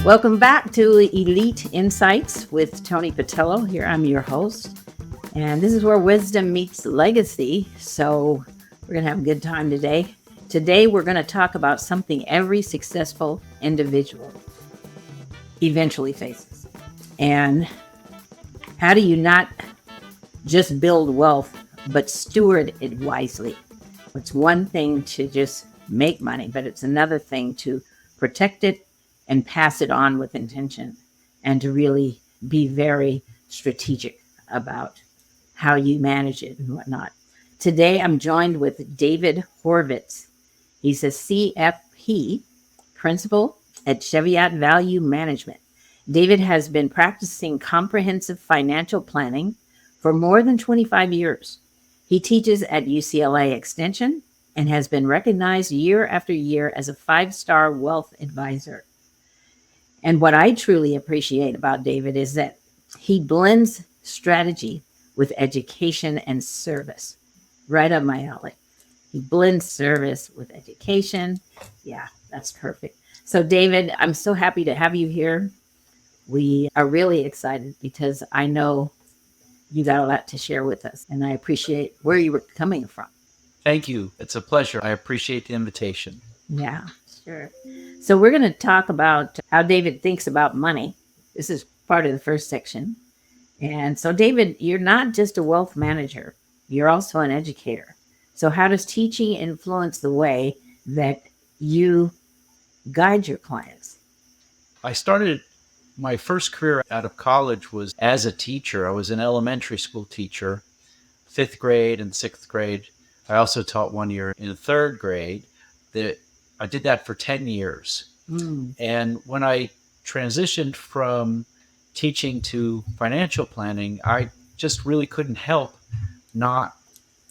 Welcome back to Elite Insights with Toni Patillo. Here I'm your host, and this is where wisdom meets legacy. So we're going to have a good time today. Today we're going to talk about something every successful individual eventually faces. And how do you not just build wealth, but steward it wisely? It's one thing to just make money, but it's another thing to protect it and pass it on with intention, and to really be very strategic about how you manage it and whatnot. Today, I'm joined with David Horvitz. He's a CFP principal at Cheviot Value Management. David has been practicing comprehensive financial planning for more than 25 years. He teaches at UCLA Extension and has been recognized year after year as a 5-star wealth advisor. And what I truly appreciate about David is that he blends strategy with education and service. Right up my alley. He blends service with education. Yeah, that's perfect. So David, I'm so happy to have you here. We are really excited because I know you got a lot to share with us, and I appreciate where you were coming from. Thank you. It's a pleasure. I appreciate the invitation. Yeah, sure. So we're going to talk about how David thinks about money. This is part of the first section. And so, David, you're not just a wealth manager, you're also an educator. So how does teaching influence the way that you guide your clients? I started my first career out of college was as a teacher. I was an elementary school teacher, 5th grade and 6th grade. I also taught 1 year in 3rd grade. I did that for 10 years. And when I transitioned from teaching to financial planning, I just really couldn't help not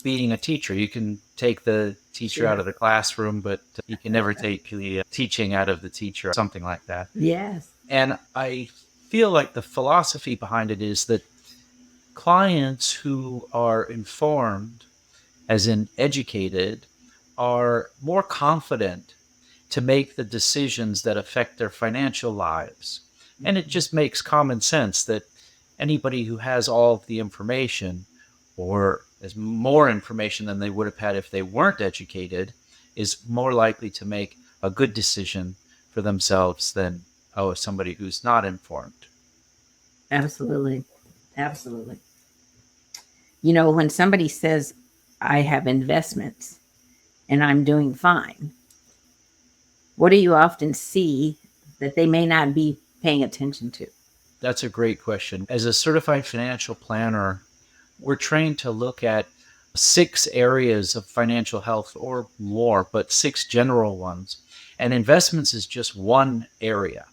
being a teacher. You can take the teacher out of the classroom, but you can never take the teaching out of the teacher, something like that. Yes. And I feel like the philosophy behind it is that clients who are informed, as in educated, are more confident to make the decisions that affect their financial lives. And it just makes common sense that anybody who has all of the information, or has more information than they would have had if they weren't educated, is more likely to make a good decision for themselves than somebody who's not informed. Absolutely. Absolutely. You know, when somebody says, I have investments and I'm doing fine, what do you often see that they may not be paying attention to? That's a great question. As a certified financial planner, we're trained to look at 6 areas of financial health or more, but 6 general ones. And investments is just one area.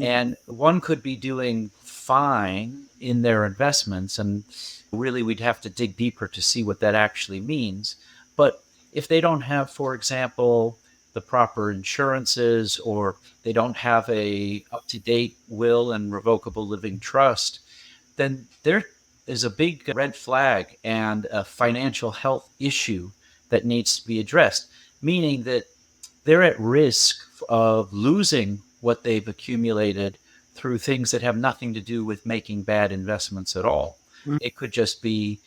And one could be doing fine in their investments, and really we'd have to dig deeper to see what that actually means. But if they don't have, for example, the proper insurances, or they don't have a up-to-date will and revocable living trust, then there is a big red flag and a financial health issue that needs to be addressed, meaning that they're at risk of losing what they've accumulated through things that have nothing to do with making bad investments at all. It could just be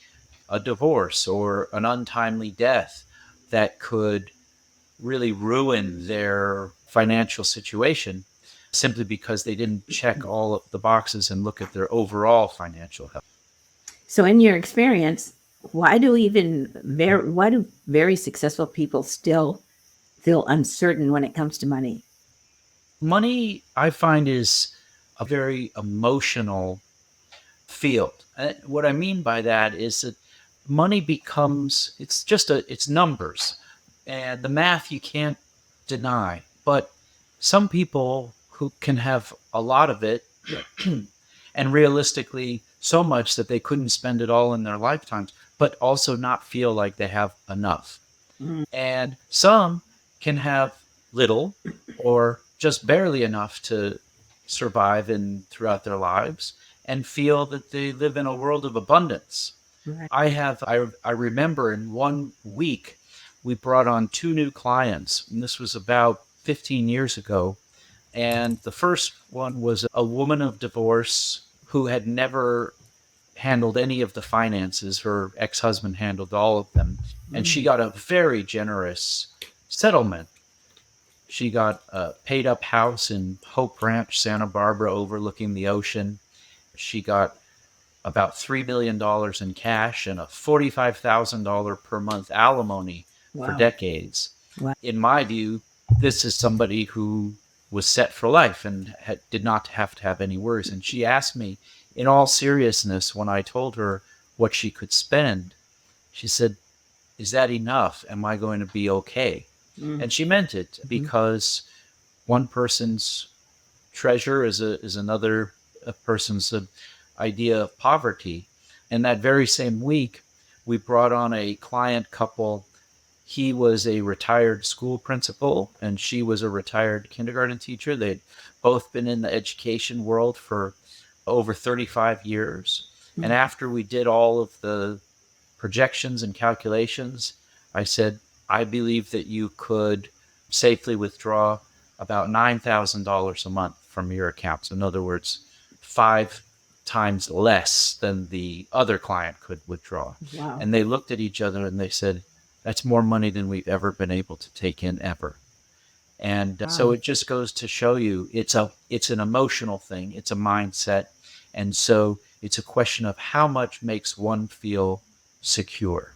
a divorce or an untimely death that could really ruin their financial situation simply because they didn't check all of the boxes and look at their overall financial health. So in your experience, why do very successful people still feel uncertain when it comes to money? Money, I find, is a very emotional field. What I mean by that is that money becomes, it's numbers. And the math you can't deny. But some people who can have a lot of it, and realistically so much that they couldn't spend it all in their lifetimes, but also not feel like they have enough. And some can have little or just barely enough to survive throughout their lives and feel that they live in a world of abundance. Right. I remember in 1 week, we brought on 2 new clients, and this was about 15 years ago. And the first one was a woman of divorce who had never handled any of the finances. Her ex-husband handled all of them. And she got a very generous settlement. She got a paid up house in Hope Ranch, Santa Barbara, overlooking the ocean. She got about $3 million in cash and a $45,000 per month alimony for Wow. decades. Wow. In my view, this is somebody who was set for life and did not have to have any worries. And she asked me, in all seriousness, when I told her what she could spend, she said, "Is that enough? Am I going to be okay?" Mm. And she meant it, because one person's treasure is another person's idea of poverty. And that very same week, we brought on a client couple. He was a retired school principal and she was a retired kindergarten teacher. They'd both been in the education world for over 35 years. And after we did all of the projections and calculations, I said, "I believe that you could safely withdraw about $9,000 a month from your accounts." In other words, 5 times less than the other client could withdraw. Wow. And they looked at each other and they said, "That's more money than we've ever been able to take in ever." And so Wow. it just goes to show you it's an emotional thing. It's a mindset. And so it's a question of how much makes one feel secure.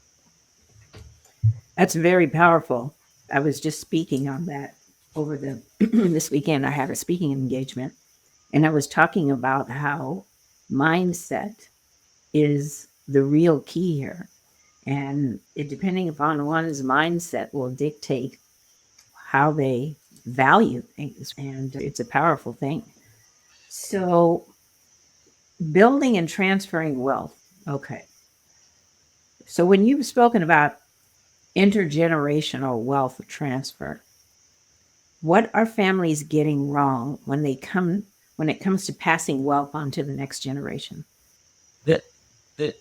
That's very powerful. I was just speaking on that over the this weekend. I had a speaking engagement, and I was talking about how mindset is the real key here. And it, depending upon one's mindset, will dictate how they value things. And it's a powerful thing. So, building and transferring wealth. Okay. So, when you've spoken about intergenerational wealth transfer, what are families getting wrong when it comes to passing wealth on to the next generation? That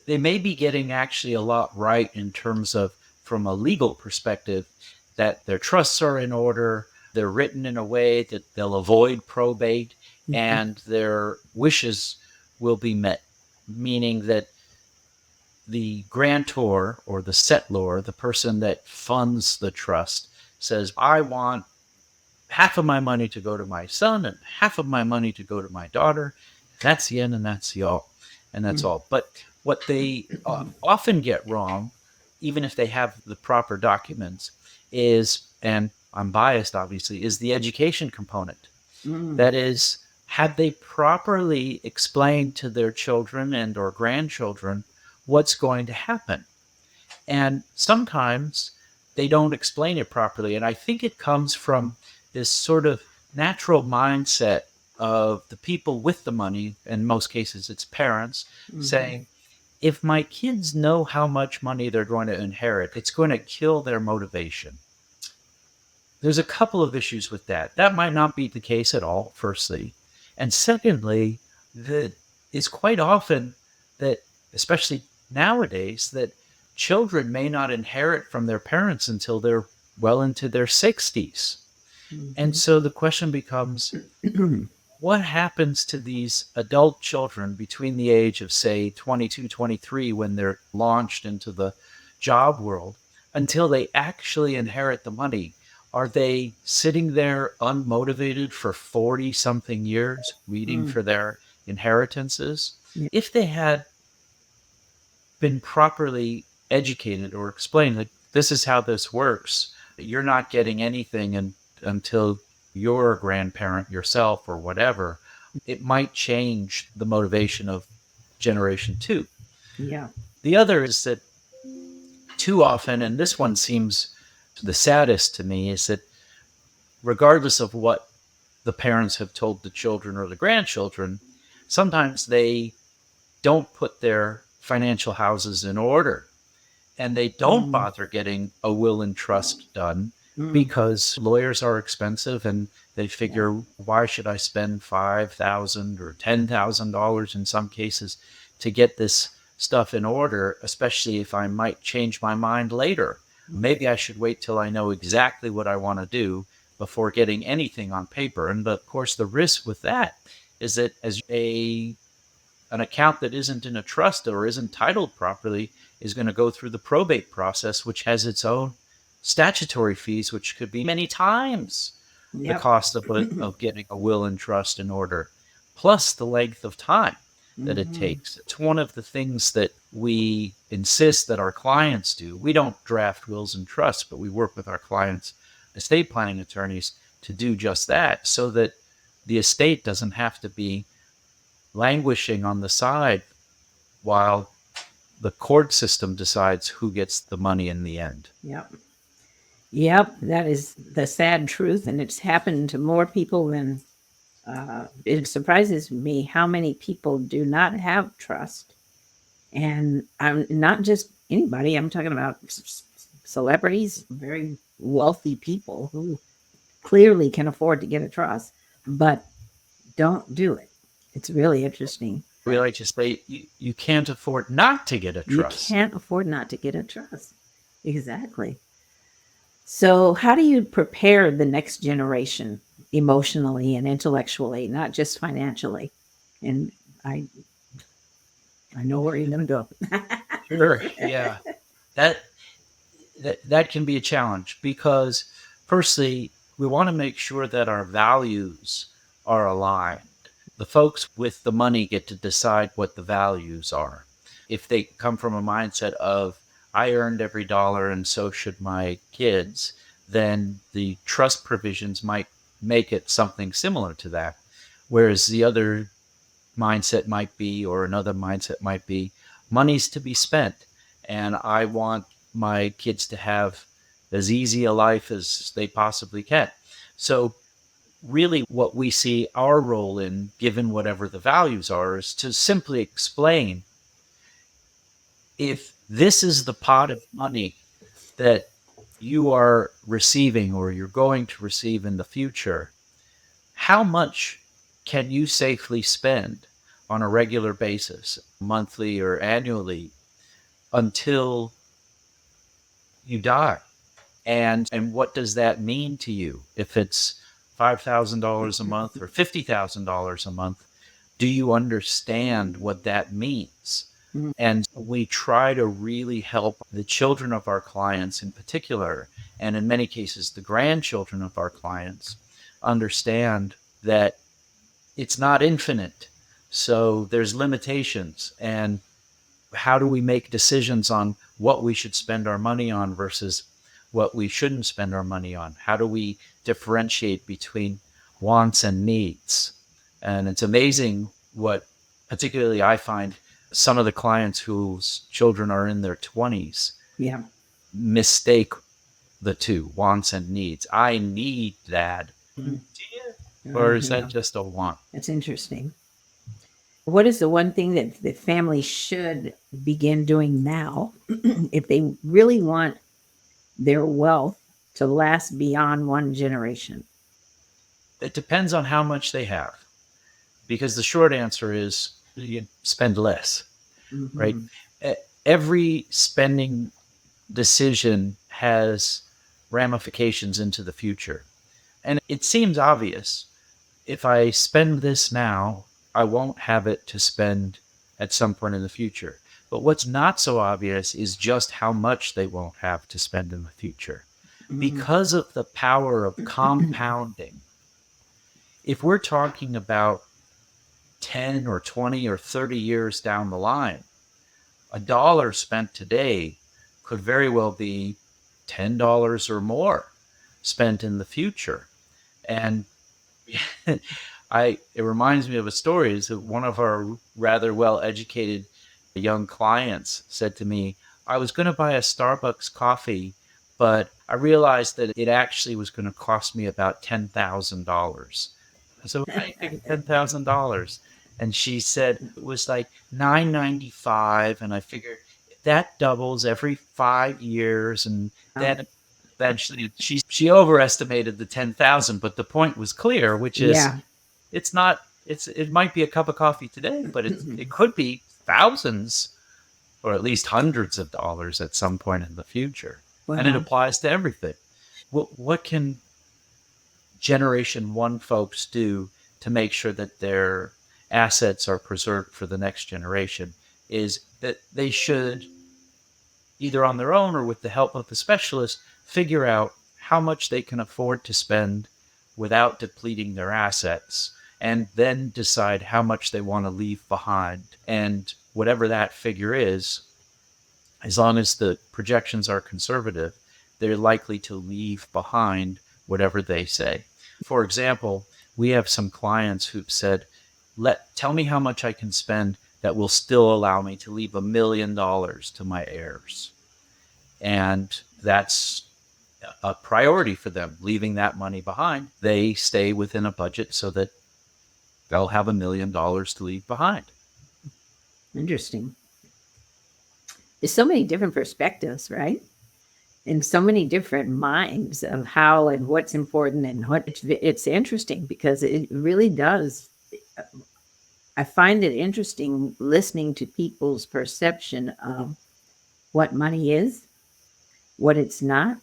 they may be getting actually a lot right in terms of, from a legal perspective, that their trusts are in order, they're written in a way that they'll avoid probate, and their wishes will be met, meaning that the grantor or the settlor, the person that funds the trust, says, "I want half of my money to go to my son and half of my money to go to my daughter. That's the end and that's the all." And that's all. But what they often get wrong, even if they have the proper documents, is, and I'm biased obviously, is the education component. That is, have they properly explained to their children and or grandchildren what's going to happen? And sometimes they don't explain it properly. And I think it comes from this sort of natural mindset of the people with the money, in most cases it's parents, saying, if my kids know how much money they're going to inherit, it's going to kill their motivation. There's a couple of issues with that. That might not be the case at all, firstly. And secondly, that it's quite often that, especially nowadays, that children may not inherit from their parents until they're well into their 60s. And so the question becomes, what happens to these adult children between the age of, say, 22, 23, when they're launched into the job world, until they actually inherit the money? Are they sitting there unmotivated for 40-something years, waiting for their inheritances? Yeah. If they had been properly educated or explained that this is how this works, you're not getting anything until you're a grandparent yourself or whatever, it might change the motivation of generation two. Yeah. The other is that too often, and this one seems the saddest to me, is that regardless of what the parents have told the children or the grandchildren, sometimes they don't put their financial houses in order, and they don't bother getting a will and trust done because lawyers are expensive, and they figure, why should I spend $5,000 or $10,000 in some cases to get this stuff in order, especially if I might change my mind later. Maybe I should wait till I know exactly what I want to do before getting anything on paper. And of course, the risk with that is that as an account that isn't in a trust or isn't titled properly is going to go through the probate process, which has its own statutory fees, which could be many times the Yep. cost of getting a will and trust in order, plus the length of time that it takes. It's one of the things that we insist that our clients do. We don't draft wills and trusts, but we work with our clients, estate planning attorneys, to do just that, so that the estate doesn't have to be languishing on the side while the court system decides who gets the money in the end. Yep. Yep. That is the sad truth. And it's happened to more people than it surprises me how many people do not have trust. And I'm not just anybody, I'm talking about celebrities, very wealthy people who clearly can afford to get a trust, but don't do it. It's really interesting. We like to say you can't afford not to get a trust. You can't afford not to get a trust. Exactly. So how do you prepare the next generation emotionally and intellectually, not just financially? And I know where you're going to go. Sure. Yeah. That can be a challenge because, firstly, we want to make sure that our values are aligned. The folks with the money get to decide what the values are. If they come from a mindset of, I earned every dollar and so should my kids, then the trust provisions might make it something similar to that. Whereas the other mindset might be, or another mindset might be, money's to be spent, and I want my kids to have as easy a life as they possibly can. So really what we see our role in, given whatever the values are, is to simply explain, if this is the pot of money that you are receiving or you're going to receive in the future, how much can you safely spend on a regular basis, monthly or annually, until you die? And what does that mean to you? If it's $5,000 a month or $50,000 a month, do you understand what that means? Mhm. And we try to really help the children of our clients in particular, and in many cases the grandchildren of our clients, understand that it's not infinite. So there's limitations. And how do we make decisions on what we should spend our money on versus what we shouldn't spend our money on? How do we differentiate between wants and needs? And it's amazing what, particularly I find, some of the clients whose children are in their 20s Yeah. mistake the two, wants and needs. I need that. Mhm. Or is Yeah. that just a want? That's interesting. What is the one thing that the family should begin doing now if they really want their wealth to last beyond one generation? It depends on how much they have, because the short answer is you spend less, right? Mhm. Every spending decision has ramifications into the future. And it seems obvious. If I spend this now, I won't have it to spend at some point in the future. But what's not so obvious is just how much they won't have to spend in the future. Mhm. Because of the power of compounding, if we're talking about 10 or 20 or 30 years down the line, a dollar spent today could very well be $10 or more spent in the future. And it reminds me of a story. Is that one of our rather well-educated young clients said to me, I was going to buy a Starbucks coffee, but I realized that it actually was going to cost me about $10,000. So I figured $10,000. And she said it was like $9.95, and I figured that doubles every 5 years, and then eventually she overestimated the 10,000, but the point was clear, which is Yeah. it might be a cup of coffee today, but it could be thousands or at least hundreds of dollars at some point in the future. And it Wow. applies to everything. What can Generation One folks do to make sure that their assets are preserved for the next generation is that they should, either on their own or with the help of a specialist, figure out how much they can afford to spend without depleting their assets, and then decide how much they want to leave behind. And whatever that figure is, as long as the projections are conservative, they're likely to leave behind whatever they say. For example, we have some clients who've said, tell me how much I can spend that will still allow me to leave $1 million to my heirs. And that's a priority for them, leaving that money behind. They stay within a budget so that they'll have $1 million to leave behind. Interesting. There's so many different perspectives, right? And so many different minds of how and what's important and what it's interesting because it really does. I find it interesting listening to people's perception of what money is, what it's not,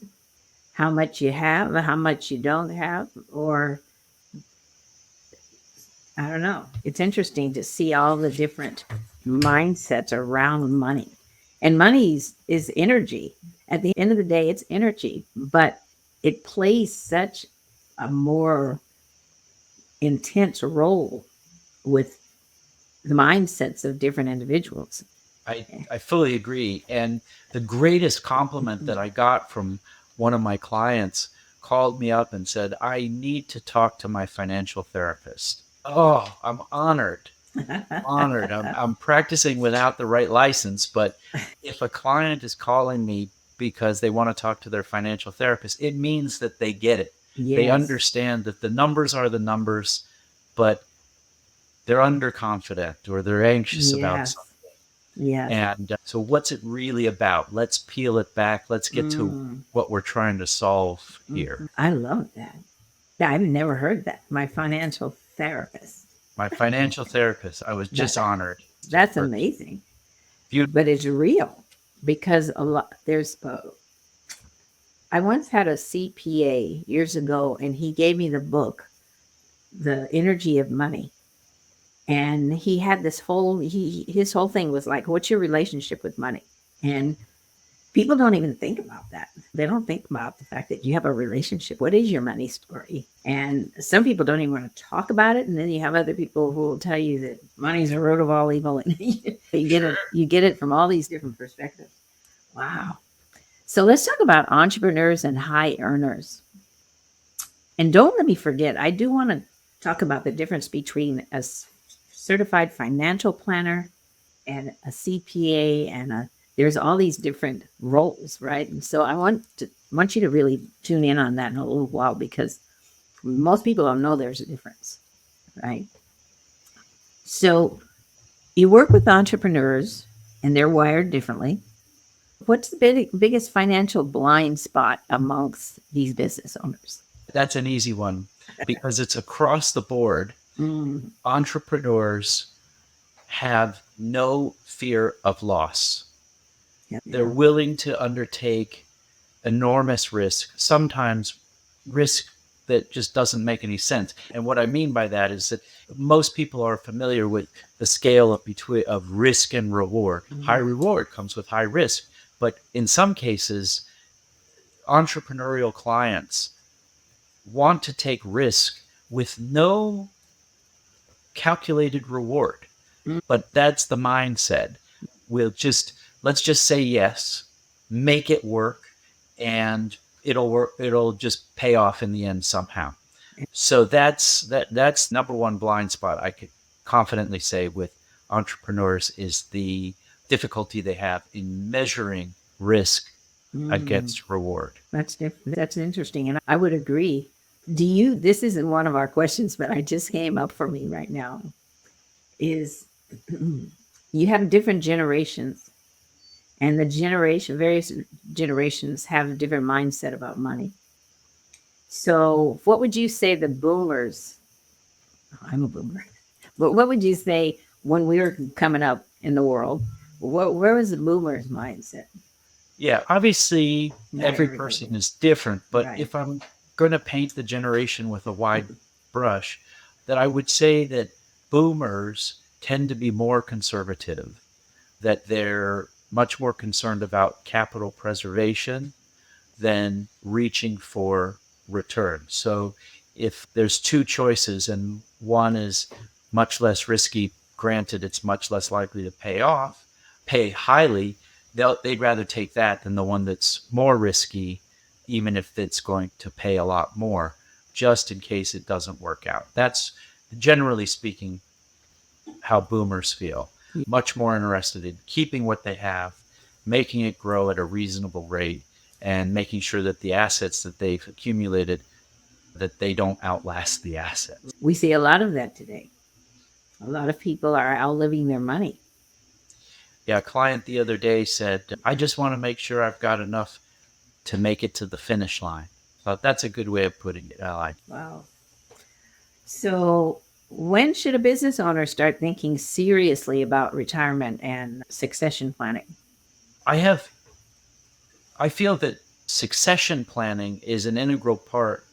how much you have, how much you don't have, or I don't know. It's interesting to see all the different mindsets around money. And money is energy. At the end of the day, it's energy, but it plays such a more intense role with the mindsets of different individuals. I fully agree. And the greatest compliment that I got from one of my clients called me up and said, I need to talk to my financial therapist. Oh, I'm honored. Honored. I'm practicing without the right license, but if a client is calling me because they want to talk to their financial therapist, it means that they get it. Yes. They understand that the numbers are the numbers, but they're underconfident or they're anxious about something. Yeah. And so what's it really about? Let's peel it back. Let's get to what we're trying to solve here. I love that. I've never heard that. My financial therapist. My financial therapist. I was just honored. That's amazing. But it's real because I once had a CPA years ago, and he gave me the book, The Energy of Money. And he had his whole thing was like, what's your relationship with money? And people don't even think about that. They don't think about the fact that you have a relationship. What is your money story? And some people don't even want to talk about it. And then you have other people who will tell you that money's the root of all evil. And you get it from all these different perspectives. Wow. So let's talk about entrepreneurs and high earners. And don't let me forget, I do want to talk about the difference between a certified financial planner and a CPA and there's all these different roles, right? And so I want you to really tune in on that in a little while because most people don't know there's a difference, right? So you work with entrepreneurs and they're wired differently. What's the biggest financial blind spot amongst these business owners? That's an easy one because it's across the board. Entrepreneurs have no fear of loss. Yep. They're willing to undertake enormous risk, sometimes risk that just doesn't make any sense. And what I mean by that is that most people are familiar with the scale of risk and reward. High reward comes with high risk. But in some cases, entrepreneurial clients want to take risk with no calculated reward. But that's the mindset. Let's just say yes, make it work, and it'll work. It'll just pay off in the end somehow. So that's number one blind spot I could confidently say with entrepreneurs is the difficulty they have in measuring risk against reward. That's interesting, and I would agree. This isn't one of our questions, but it just came up for me right now, is you have different generations, and various generations have a different mindset about money. So what would you say the boomers, I'm a boomer, but what would you say when we were coming up in the world, where was the boomers' mindset? Yeah, obviously every person is different, but if I'm going to paint the generation with a wide brush, that I would say that boomers tend to be more conservative, that they're much more concerned about capital preservation than reaching for return. So if there's two choices and one is much less risky, granted it's much less likely to pay highly, they'd rather take that than the one that's more risky, even if it's going to pay a lot more, just in case it doesn't work out. That's generally speaking how boomers feel. Much more interested in keeping what they have, making it grow at a reasonable rate, and making sure that the assets that they've accumulated, that they don't outlast the assets. We see a lot of that today. A lot of people are outliving their money. Yeah, a client the other day said, I just want to make sure I've got enough to make it to the finish line. So that's a good way of putting it. Wow. So when should a business owner start thinking seriously about retirement and succession planning? I feel that succession planning is an integral part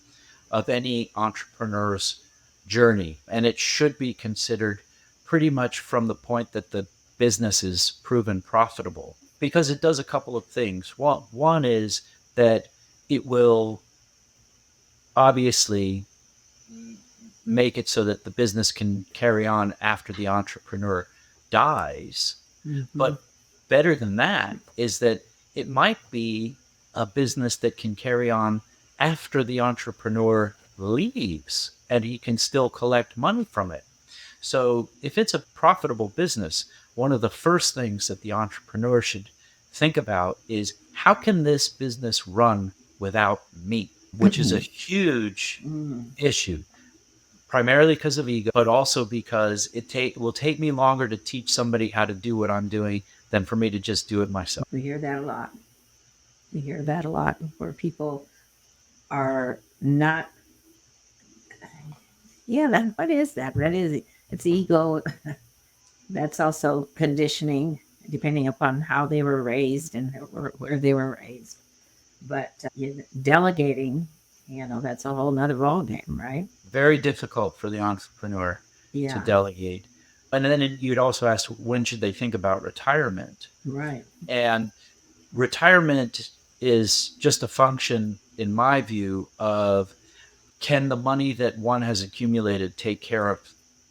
of any entrepreneur's journey, and it should be considered pretty much from the point that the business is proven profitable, because it does a couple of things. One is that it will obviously make it so that the business can carry on after the entrepreneur dies. Mm-hmm. But better than that is that it might be a business that can carry on after the entrepreneur leaves and he can still collect money from it. So if it's a profitable business, one of the first things that the entrepreneur should think about is, how can this business run without me? Which is a huge issue, primarily because of ego, but also because it will take me longer to teach somebody how to do what I'm doing than for me to just do it myself. We hear that a lot. We hear that a lot, where people are not. Yeah, what is that? It's ego. That's also conditioning, depending upon how they were raised and where they were raised. But delegating, that's a whole nother ballgame, right? Very difficult for the entrepreneur to delegate. And then you'd also ask, when should they think about retirement? Right. And retirement is just a function, in my view, of, can the money that one has accumulated take care of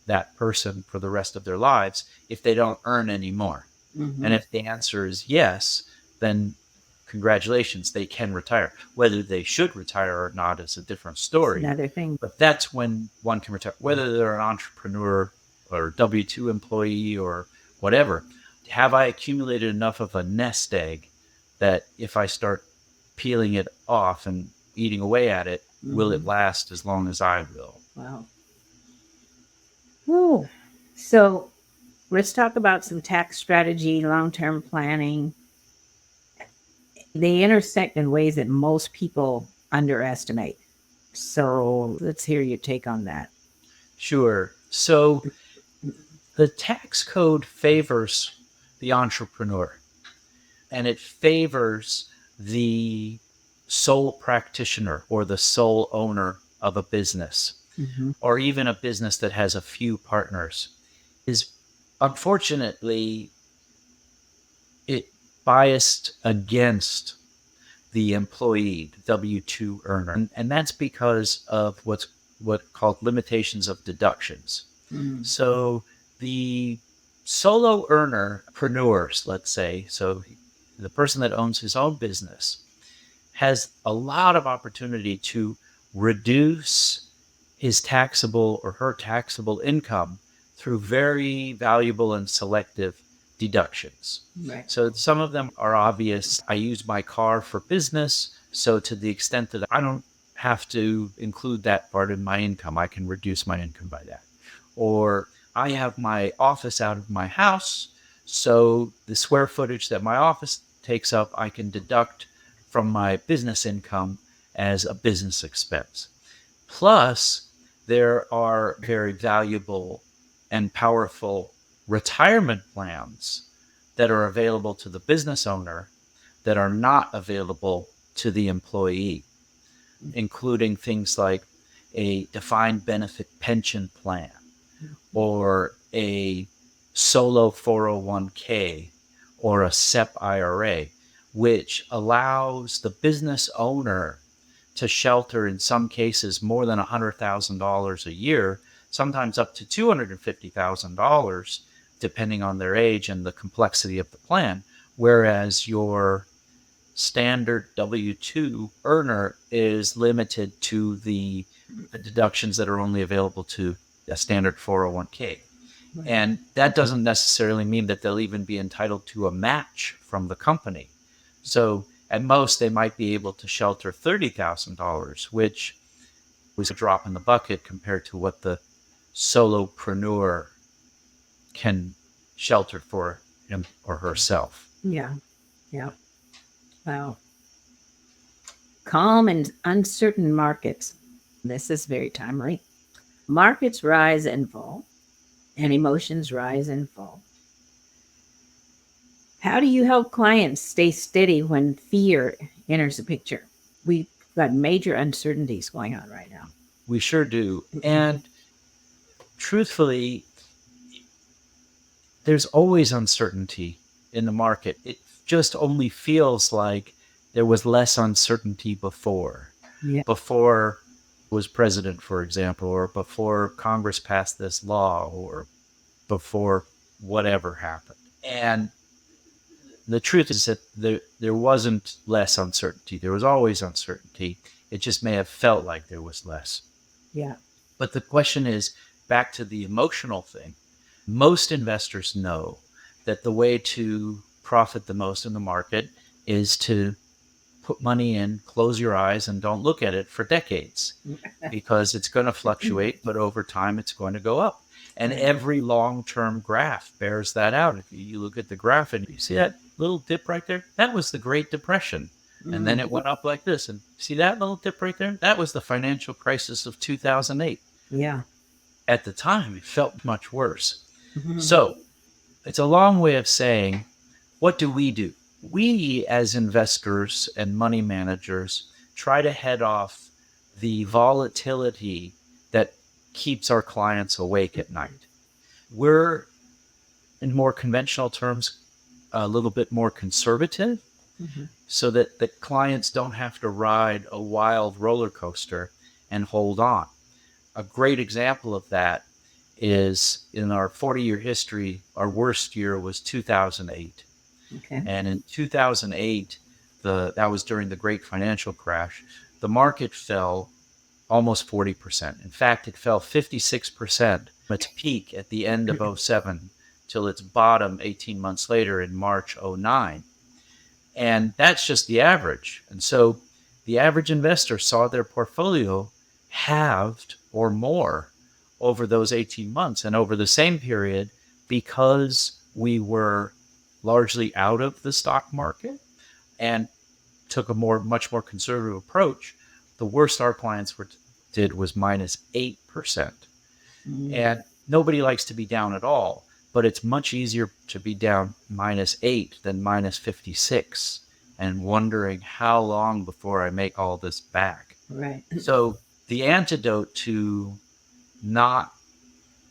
that person for the rest of their lives if they don't earn any more? Mm-hmm. And if the answer is yes, then congratulations, they can retire. Whether they should retire or not is a different story. It's another thing. But that's when one can retire, whether they're an entrepreneur or W-2 employee or whatever. Have I accumulated enough of a nest egg that if I start peeling it off and eating away at it, will it last as long as I will? Wow. Whoa. So let's talk about some tax strategy, long-term planning. They intersect in ways that most people underestimate. So let's hear your take on that. Sure. So the tax code favors the entrepreneur, and it favors the sole practitioner or the sole owner of a business, or even a business that has a few partners. Unfortunately, it biased against the employee, the W-2 earner. And that's because of what's called limitations of deductions. So the solo earnerpreneurs, let's say, so the person that owns his own business, has a lot of opportunity to reduce his taxable or her taxable income through very valuable and selective deductions. Right. So some of them are obvious. I use my car for business, so to the extent that I don't have to include that part in my income, I can reduce my income by that. Or I have my office out of my house, so the square footage that my office takes up, I can deduct from my business income as a business expense. Plus, there are very valuable and powerful retirement plans that are available to the business owner that are not available to the employee. including things like a defined benefit pension plan or a solo 401k or a SEP IRA, which allows the business owner to shelter, in some cases, more than $100,000 a year, sometimes up to $250,000, depending on their age and the complexity of the plan. Whereas your standard W-2 earner is limited to the deductions that are only available to a standard 401k. Right. And that doesn't necessarily mean that they'll even be entitled to a match from the company. So at most, they might be able to shelter $30,000, which was a drop in the bucket compared to what the solopreneur can shelter for him or herself. Yeah. Yeah. Wow. Calm and uncertain markets. This is very timely. Markets rise and fall, and emotions rise and fall. How do you help clients stay steady when fear enters the picture? We've got major uncertainties going on right now. We sure do. And truthfully, there's always uncertainty in the market. It just only feels like there was less uncertainty before. Yeah. Before was president, for example, or before Congress passed this law, or before whatever happened. And the truth is that there wasn't less uncertainty. There was always uncertainty. It just may have felt like there was less. Yeah. But the question is, back to the emotional thing. Most investors know that the way to profit the most in the market is to put money in, close your eyes, and don't look at it for decades, because it's going to fluctuate, but over time it's going to go up. And every long-term graph bears that out. If you look at the graph and you see that little dip right there, that was the Great Depression. And then it went up like this. And see that little dip right there? That was the financial crisis of 2008. Yeah. At the time, it felt much worse. So it's a long way of saying, what do? We, as investors and money managers, try to head off the volatility that keeps our clients awake at night. We're, in more conventional terms, a little bit more conservative, so that the clients don't have to ride a wild roller coaster and hold on. A great example of that is, in our 40-year history, our worst year was 2008. Okay. And in 2008, that was during the great financial crash, the market fell almost 40%. In fact, it fell 56% from its peak at the end of 07 till its bottom 18 months later in March 09. And that's just the average. And so the average investor saw their portfolio halved or more over those 18 months. And over the same period, because we were largely out of the stock market and took a much more conservative approach, the worst our clients did was minus 8%. And nobody likes to be down at all, but it's much easier to be down minus 8 than minus 56 and wondering how long before I make all this back. Right. So the antidote to not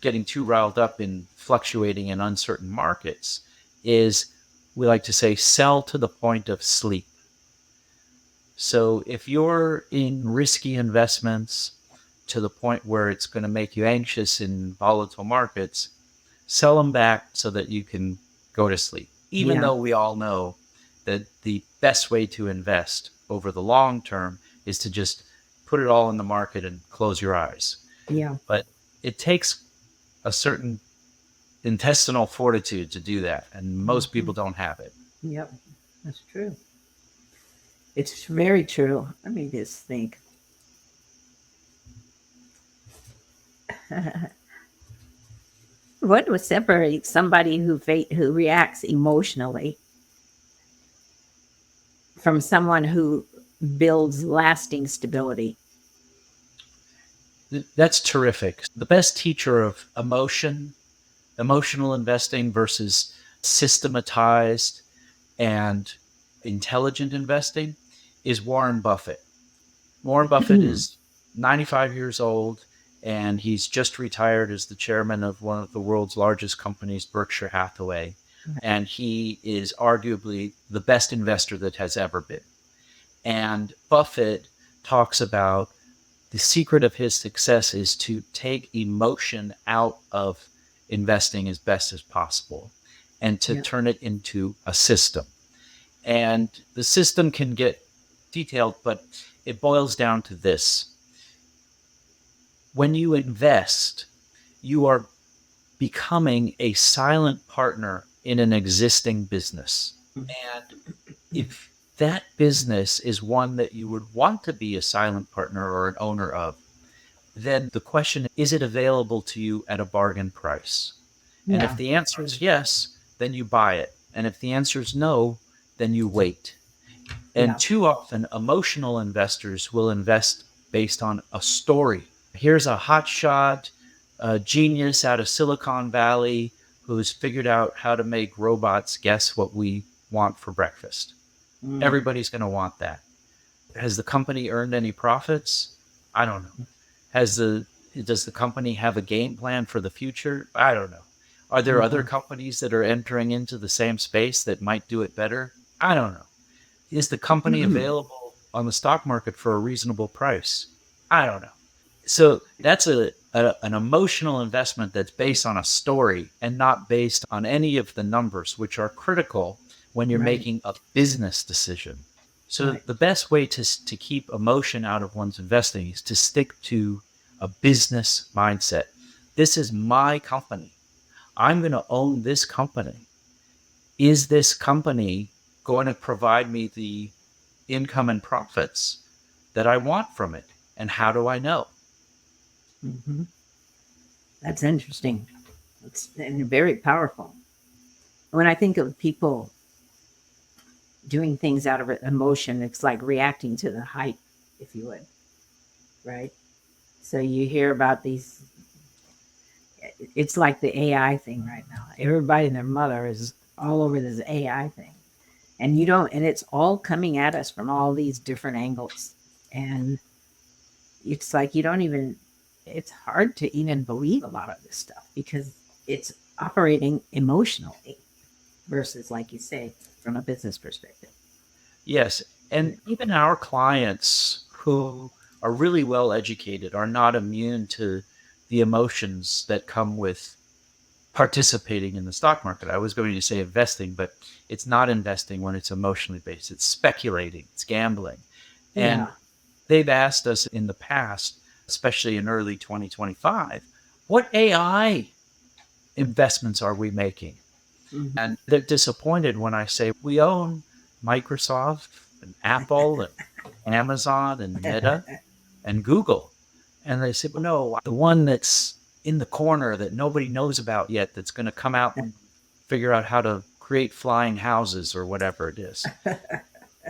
getting too riled up in fluctuating and uncertain markets is, we like to say, sell to the point of sleep. So if you're in risky investments to the point where it's going to make you anxious in volatile markets, sell them back so that you can go to sleep. Even though we all know that the best way to invest over the long term is to just put it all in the market and close your eyes. Yeah. But it takes a certain intestinal fortitude to do that, and most people don't have it. Yep. That's true. It's very true. Let me just think. What would separate somebody who reacts emotionally from someone who builds lasting stability? That's terrific. The best teacher of emotional investing versus systematized and intelligent investing is Warren Buffett. Warren Buffett is 95 years old, and he's just retired as the chairman of one of the world's largest companies, Berkshire Hathaway. And he is arguably the best investor that has ever been. And Buffett talks about the secret of his success is to take emotion out of investing as best as possible and to turn it into a system. And the system can get detailed, but it boils down to this. When you invest, you are becoming a silent partner in an existing business. And if that business is one that you would want to be a silent partner or an owner of, then the question is it available to you at a bargain price? And if the answer is yes, then you buy it. And if the answer is no, then you wait. And too often, emotional investors will invest based on a story. Here's a hotshot genius out of Silicon Valley who's figured out how to make robots guess what we want for breakfast. Everybody's going to want that. Has the company earned any profits? I don't know. Does the company have a game plan for the future? I don't know. Are there other companies that are entering into the same space that might do it better? I don't know. Is the company available on the stock market for a reasonable price? I don't know. So that's an emotional investment that's based on a story and not based on any of the numbers, which are critical when you're making a business decision. So the best way to keep emotion out of one's investing is to stick to a business mindset. This is my company. I'm going to own this company. Is this company going to provide me the income and profits that I want from it? And how do I know? That's interesting. It's very powerful. When I think of people doing things out of emotion, it's like reacting to the hype, if you would, right? So you hear about these, it's like the AI thing right now. Everybody and their mother is all over this AI thing. And it's all coming at us from all these different angles. And it's like it's hard to even believe a lot of this stuff because it's operating emotionally versus, like you say, from a business perspective. Yes. And even our clients who are really well educated are not immune to the emotions that come with participating in the stock market. I was going to say investing, but it's not investing when it's emotionally based. It's speculating, it's gambling. And they've asked us in the past, especially in early 2025, what AI investments are we making? And they're disappointed when I say we own Microsoft and Apple and Amazon and Meta and Google. And they say, well, no, the one that's in the corner that nobody knows about yet that's going to come out and figure out how to create flying houses or whatever it is.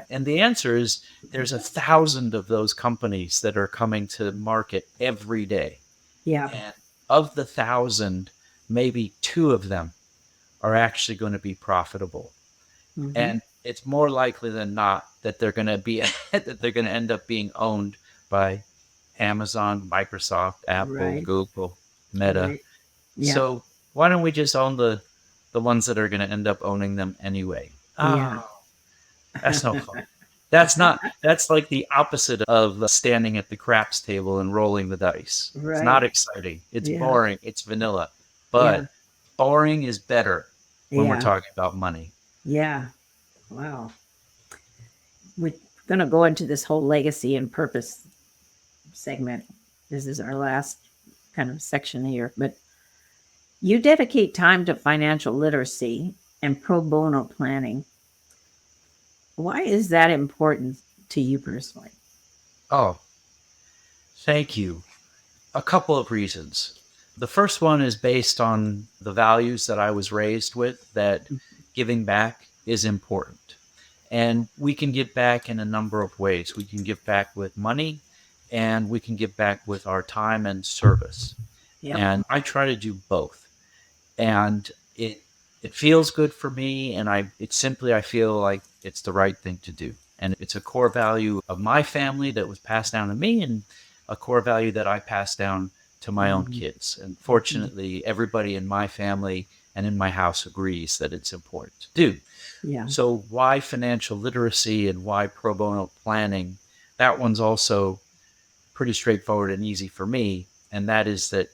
And the answer is there's 1,000 of those companies that are coming to market every day. Yeah. And of the 1,000, maybe 2 of them are actually going to be profitable. And it's more likely than not that they're going to end up being owned by Amazon, Microsoft, Apple, Google, Meta. So why don't we just own the ones that are going to end up owning them anyway? That's no fun. That's like the opposite of standing at the craps table and rolling the dice. It's not exciting. It's boring. It's vanilla. But boring is better when we're talking about money. Yeah. Wow. We're going to go into this whole legacy and purpose segment. This is our last kind of section here. But you dedicate time to financial literacy and pro bono planning. Why is that important to you personally? Oh, thank you. A couple of reasons. The first one is based on the values that I was raised with, that giving back is important. And we can give back in a number of ways. We can give back with money, and we can give back with our time and service. And I try to do both. And it feels good for me, and I feel like it's the right thing to do. And it's a core value of my family that was passed down to me, and a core value that I passed down to my own Mhm. kids. And Mhm. fortunately, everybody in my family and in my house agrees that it's important to do. Yeah. So why financial literacy and why pro bono planning? That one's also pretty straightforward and easy for me. And that is that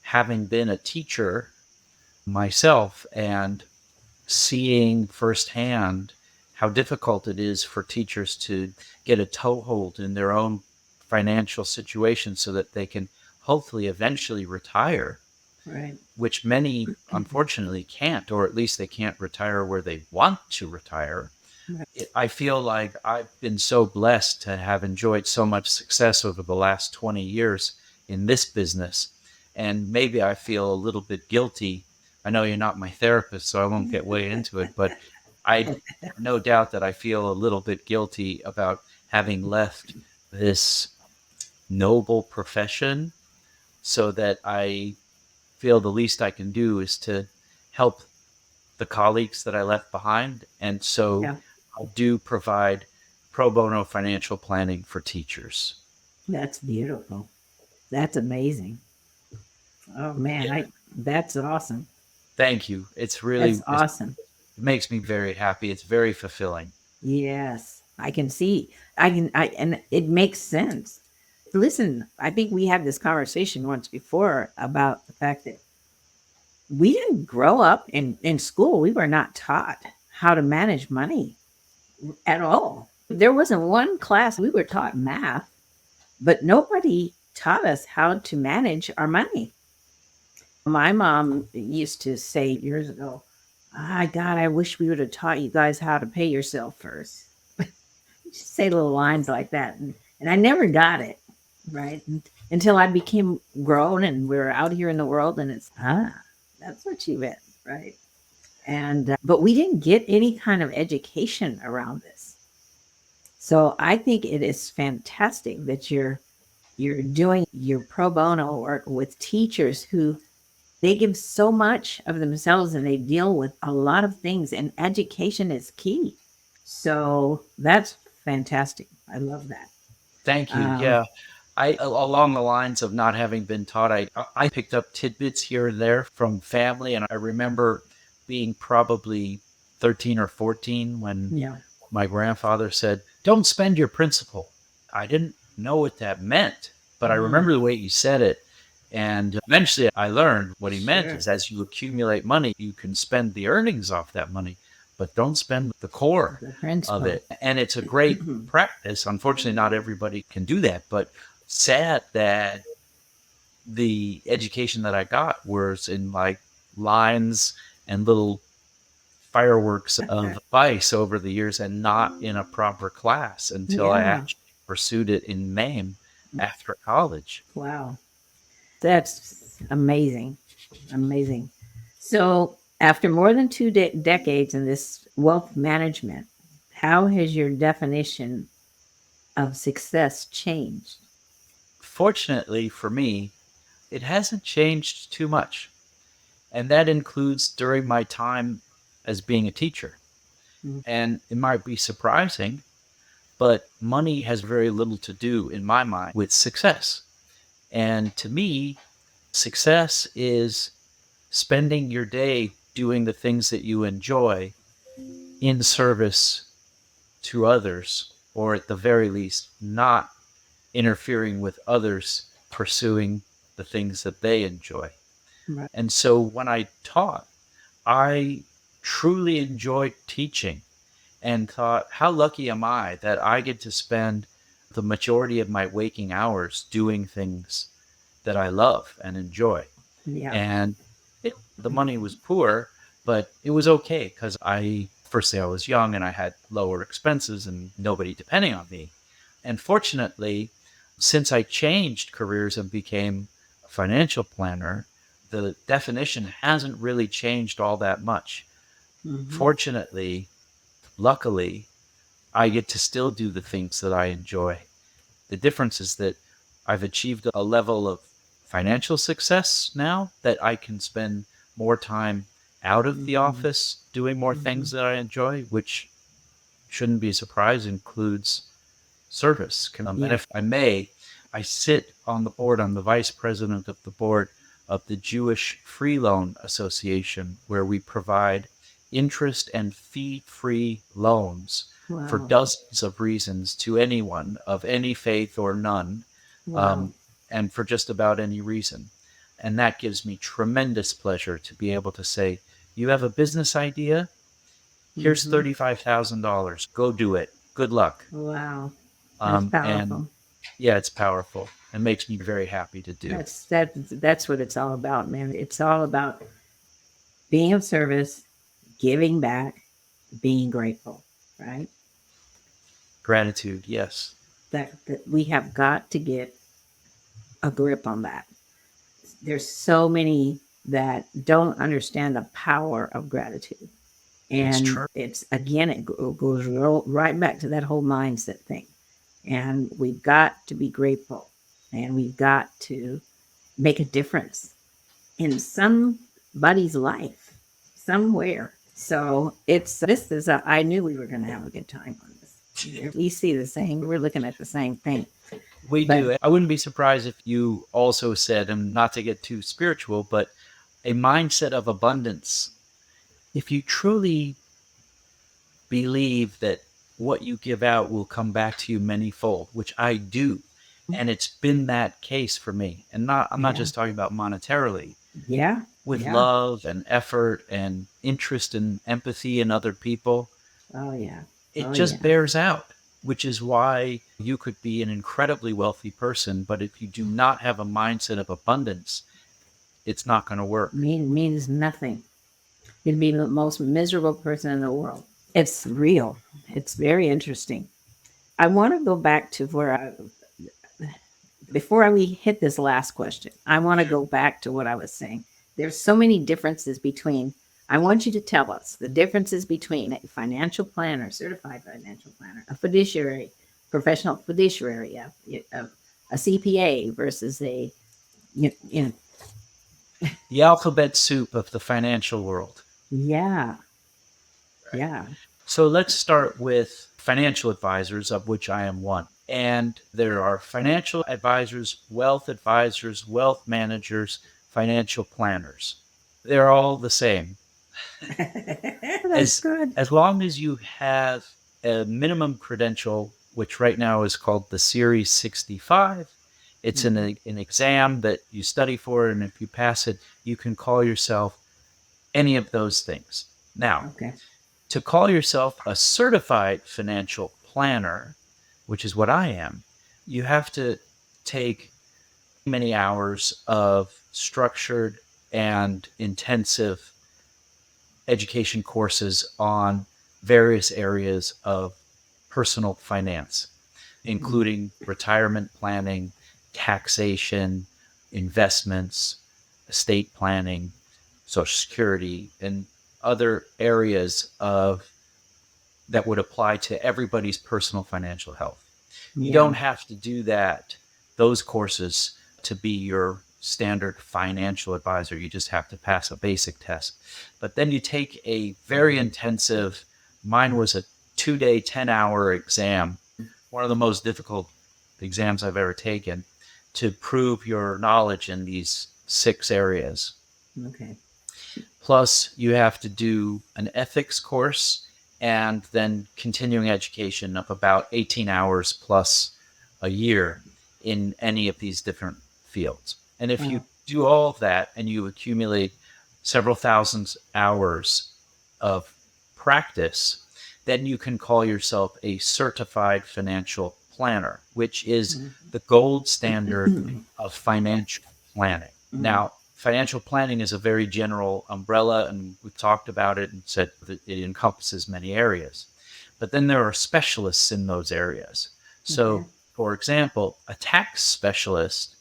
having been a teacher myself and seeing firsthand how difficult it is for teachers to get a toehold in their own financial situation so that they can hopefully eventually retire, Right. which many unfortunately can't, or at least they can't retire where they want to retire. Right. I feel like I've been so blessed to have enjoyed so much success over the last 20 years in this business. And maybe I feel a little bit guilty. I know you're not my therapist, so I won't get way into it, but I no doubt that I feel a little bit guilty about having left this noble profession, so that I feel the least I can do is to help the colleagues that I left behind. And so Yeah. I do provide pro bono financial planning for teachers. That's beautiful. That's amazing. Oh man, Yeah. that's awesome. Thank you. That's It awesome. makes me very happy. It's very fulfilling. Yes. I can see. And it makes sense. Listen, I think we had this conversation once before about the fact that we didn't grow up in school. We were not taught how to manage money at all. There wasn't one class we were taught math, but nobody taught us how to manage our money. My mom used to say years ago, "My God, I wish we would have taught you guys how to pay yourself first." She'd say little lines like that, and I never got it right until I became grown and we were out here in the world, and it's that's what she meant, right? And but we didn't get any kind of education around this, so I think it is fantastic that you're doing your pro bono work with teachers who they give so much of themselves and they deal with a lot of things, and education is key. So that's fantastic. I love that. Thank you. Um, Yeah. Along the lines of not having been taught, I picked up tidbits here and there from family. And I remember being probably 13 or 14 when yeah. my grandfather said, "Don't spend your principal." I didn't know what that meant, but I Mm, remember the way he said it. And eventually I learned what he meant sure. is, as you accumulate money, you can spend the earnings off that money, but don't spend the core The of principal. it. And it's a great practice. Unfortunately, not everybody can do that, but sad that the education that I got was in like lines and little fireworks of advice over the years, and not in a proper class until I Yeah. actually pursued it in MAME after college. Wow. That's amazing. Amazing. So, after more than two decades in this wealth management, how has your definition of success changed? Fortunately for me, it hasn't changed too much, and that includes during my time as being a teacher. Mm, And it might be surprising, but money has very little to do, in my mind, with success. And to me, success is spending your day doing the things that you enjoy in service to others, or at the very least, not interfering with others pursuing the things that they enjoy. right. And so when I taught, I truly enjoyed teaching and thought, how lucky am I that I get to spend the majority of my waking hours doing things that I love and enjoy. Yeah. And the money was poor, but it was okay because firstly, I was young and I had lower expenses and nobody depending on me. And fortunately, since I changed careers and became a financial planner, the definition hasn't really changed all that much. Hmm. Fortunately, luckily, I get to still do the things that I enjoy. The difference is that I've achieved a level of financial success now that I can spend more time out of the Hmm. office doing more Hmm. things that I enjoy, which shouldn't be a surprise, includes service. And Yeah. if I may, I sit on the board, I'm the vice president of the board of the Jewish Free Loan Association, where we provide interest and fee-free loans for Wow. dozens of reasons to anyone of any faith or none, Wow. um, and for just about any reason. And that gives me tremendous pleasure to be able to say, you have a business idea? Here's Hmm. $35,000. Go do it. Good luck. Wow. That's And powerful. yeah, it's powerful. It makes me very happy to do. That's what it's all about, man. It's all about being of service, giving back, being grateful, right? Gratitude, yes. That we have got to get a grip on that. There's so many that don't understand the power of gratitude. It's And true. it's again, it goes right back to that whole mindset thing. And we've got to be grateful, and we've got to make a difference in somebody's life somewhere. So I knew we were going to have a good time on this. We see the same, we're looking at the same thing. We But do. I wouldn't be surprised if you also said, and not to get too spiritual, but a mindset of abundance. If you truly believe that what you give out will come back to you manyfold, which I do, and it's been that case for me. And I'm not yeah, just talking about monetarily, yeah, with yeah. love and effort and interest and empathy in other people, Oh, yeah. it Oh, just yeah. bears out, which is why you could be an incredibly wealthy person, but if you do not have a mindset of abundance, it's not going to work. Means nothing. You'd be the most miserable person in the world. It's real. It's very interesting. I want to go back to before we hit this last question, I want to go back to what I was saying. There's so many differences between, I want you to tell us the differences between a financial planner, certified financial planner, a fiduciary, professional fiduciary, a CPA versus you know, The alphabet soup of the financial world. yeah, yeah. So let's start with financial advisors, of which I am one. And there are financial advisors, wealth managers, financial planners. They're all the same. That's good. As long as you have a minimum credential, which right now is called the Series 65, it's an exam that you study for, and if you pass it, you can call yourself any of those things. Now, Okay. to call yourself a certified financial planner, which is what I am, you have to take many hours of structured and intensive education courses on various areas of personal finance, including retirement planning, taxation, investments, estate planning, Social Security, and other areas of that would apply to everybody's personal financial health. You Yeah. don't have to do those courses to be your standard financial advisor. You just have to pass a basic test. But then you take a very intensive, mine was a 2-day, 10-hour exam, one of the most difficult exams I've ever taken, to prove your knowledge in these 6 areas. Okay. Plus, you have to do an ethics course and then continuing education of about 18 hours plus a year in any of these different fields. And if you Wow. do all of that and you accumulate several thousand hours of practice, then you can call yourself a certified financial planner, which is the gold standard of financial planning. Now, financial planning is a very general umbrella, and we've talked about it and said that it encompasses many areas. But then there are specialists in those areas. So, Okay. for example, a tax specialist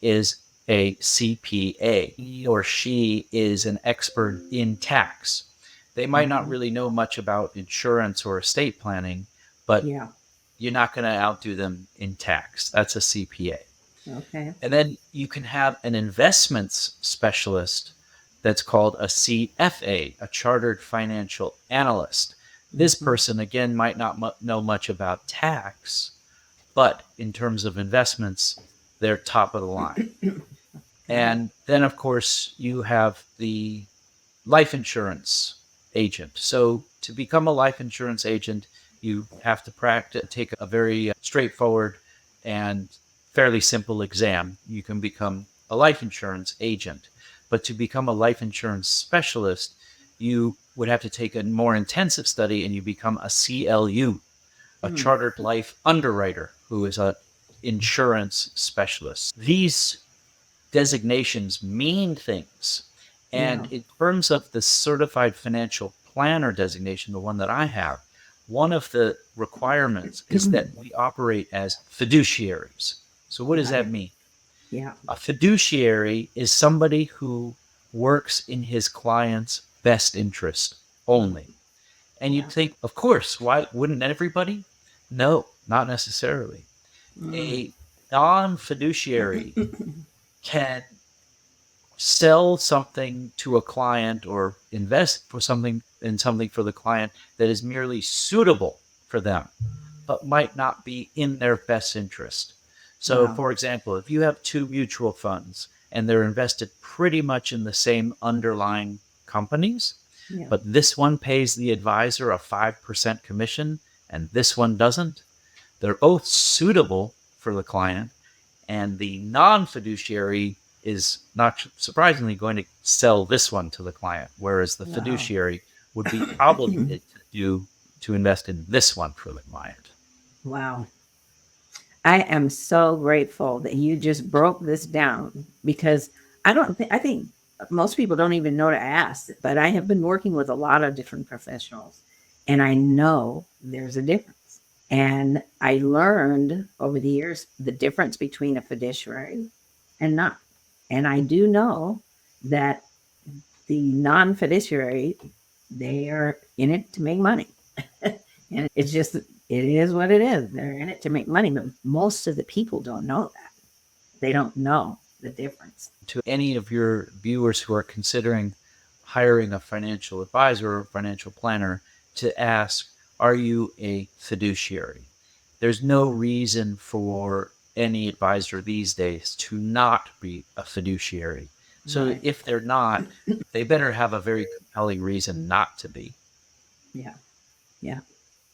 is a CPA. He or she is an expert in tax. They might not really know much about insurance or estate planning, but Yeah. you're not going to outdo them in tax. That's a CPA. Okay. And then you can have an investments specialist that's called a CFA, a chartered financial analyst. This Mhm. person, again, might not know much about tax, but in terms of investments, they're top of the line. Got it. And then, of course, you have the life insurance agent. So, to become a life insurance agent, you have to take a very straightforward and fairly simple exam. You can become a life insurance agent. But to become a life insurance specialist, you would have to take a more intensive study and you become a CLU, a Mm. chartered life underwriter, who is a insurance specialist. These designations mean things. And Yeah. in terms of the certified financial planner designation, the one that I have, one of the requirements is that we operate as fiduciaries. So, what does Got that it. mean? Yeah. A fiduciary is somebody who works in his client's best interest Mm. only. And you'd Yeah. think, of course, why wouldn't everybody? No, not necessarily. Mm. A non fiduciary can sell something to a client or invest for something for the client that is merely suitable for them, but might not be in their best interest. So, Wow. for example, if you have two mutual funds and they're invested pretty much in the same underlying companies, Yeah. but this one pays the advisor a 5% commission and this one doesn't, they're both suitable for the client, and the non-fiduciary is not surprisingly going to sell this one to the client, whereas the Wow. fiduciary would be obligated to invest in this one for the client. Wow. I am so grateful that you just broke this down because I think most people don't even know to ask, but I have been working with a lot of different professionals and I know there's a difference. And I learned over the years the difference between a fiduciary and not. And I do know that the non fiduciary, they are in it to make money. And it's just, it is what it is. They're in it to make money, but most of the people don't know that. They don't know the difference. To any of your viewers who are considering hiring a financial advisor or financial planner, to ask, are you a fiduciary? There's no reason for any advisor these days to not be a fiduciary. So Right. if they're not, they better have a very compelling reason not to be. Yeah. Yeah.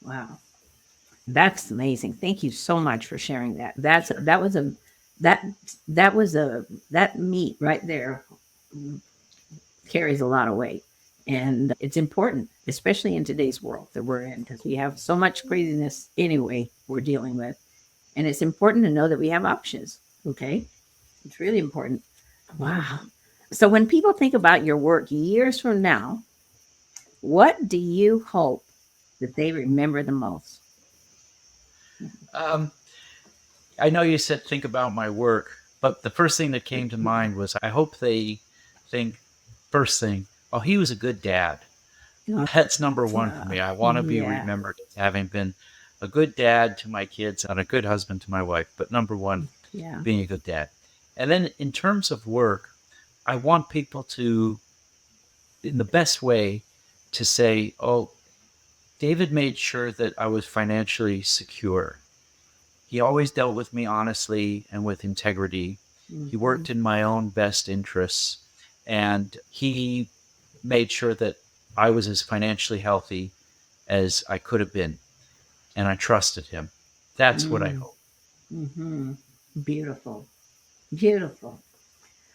Wow. That's amazing. Thank you so much for sharing that. Sure. That that was a that meat right there carries a lot of weight. And it's important, especially in today's world that we're in, because we have so much craziness anyway we're dealing with. And it's important to know that we have options. Okay. It's really important. Wow. So when people think about your work years from now, what do you hope that they remember the most? Um, I know you said think about my work, but the first thing that came to mind was I hope they think, first thing, oh, he was a good dad. That's number one for me. I want to be Yeah. remembered as having been a good dad to my kids and a good husband to my wife. But number one, Yeah. being a good dad. And then in terms of work, I want people to, in the best way, to say, oh, David made sure that I was financially secure. He always dealt with me honestly and with integrity. He Hmm. worked in my own best interests, and he made sure that I was as financially healthy as I could have been, and I trusted him. That's what I Mm. hope. Hmm. Beautiful. Beautiful.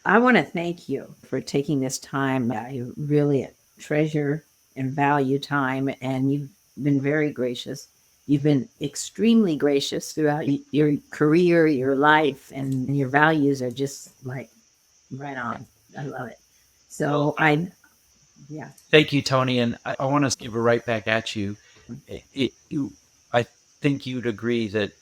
I want to thank you for taking this time. I really treasure and value time, and you've been very gracious. You've been extremely gracious throughout your career, your life, and your values are just like right on. I love it. Well, So I, yeah, thank you, Tony, and I want to give it right back at you. I think you'd agree that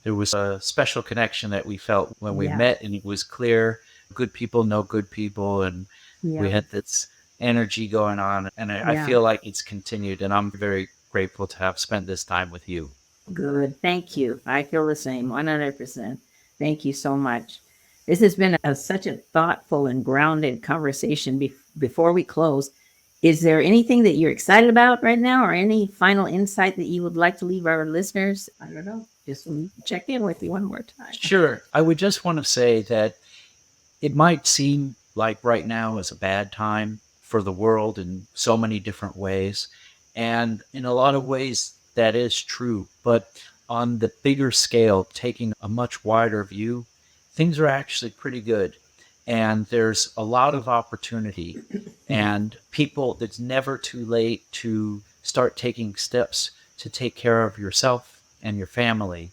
there was a special connection that we felt when we yeah, met, and it was clear good people know good people, and we yeah, had this energy going on, and I yeah. feel like it's continued, and I'm very grateful to have spent this time with you. Good. Thank you. I feel the same 100%. Thank you so much. This has been such a thoughtful and grounded conversation. Before we close, Is there anything that you're excited about right now, or any final insight that you would like to leave our listeners? I don't know. Just check in with you one more time. Sure. I would just want to say that it might seem like right now is a bad time for the world in so many different ways. And in a lot of ways, that is true. But on the bigger scale, taking a much wider view, things are actually pretty good. And there's a lot of opportunity, and people, it's never too late to start taking steps to take care of yourself and your family.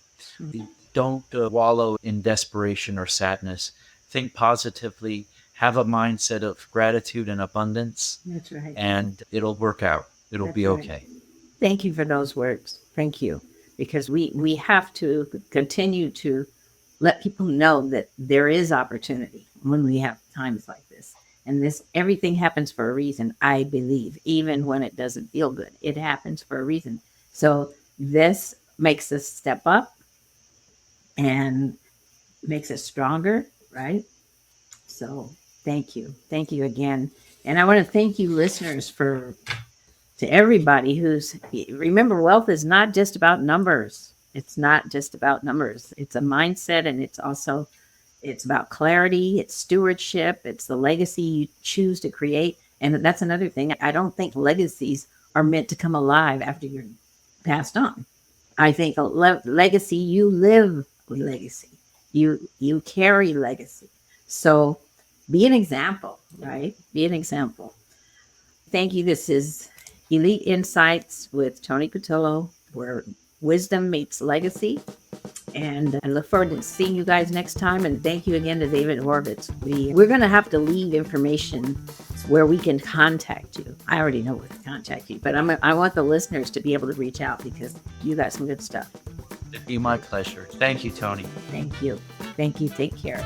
Don't wallow in desperation or sadness. Think positively, have a mindset of gratitude and abundance, That's right. and it'll work out. It'll That's be right. okay. Thank you for those words. Thank you. Because we have to continue to let people know that there is opportunity when we have times like this. And this, everything happens for a reason, I believe, even when it doesn't feel good. It happens for a reason. So this makes us step up and makes us stronger, right? So thank you. Thank you again. And I want to thank you, listeners, for to everybody who's remember, wealth is not just about numbers. It's not just about numbers. It's a mindset, and it's about clarity, it's stewardship, it's the legacy you choose to create. And that's another thing. I don't think legacies are meant to come alive after you're passed on. I think a legacy, you live legacy. You carry legacy. So be an example, right? Be an example. Thank you. This is Elite Insights with Toni Patillo, where wisdom meets legacy. And I look forward to seeing you guys next time. And thank you again to David Horvitz. We're going to have to leave information where we can contact you. I already know where to contact you, but I want the listeners to be able to reach out because you got some good stuff. It'd be my pleasure. Thank you, Toni. Thank you. Thank you. Take care.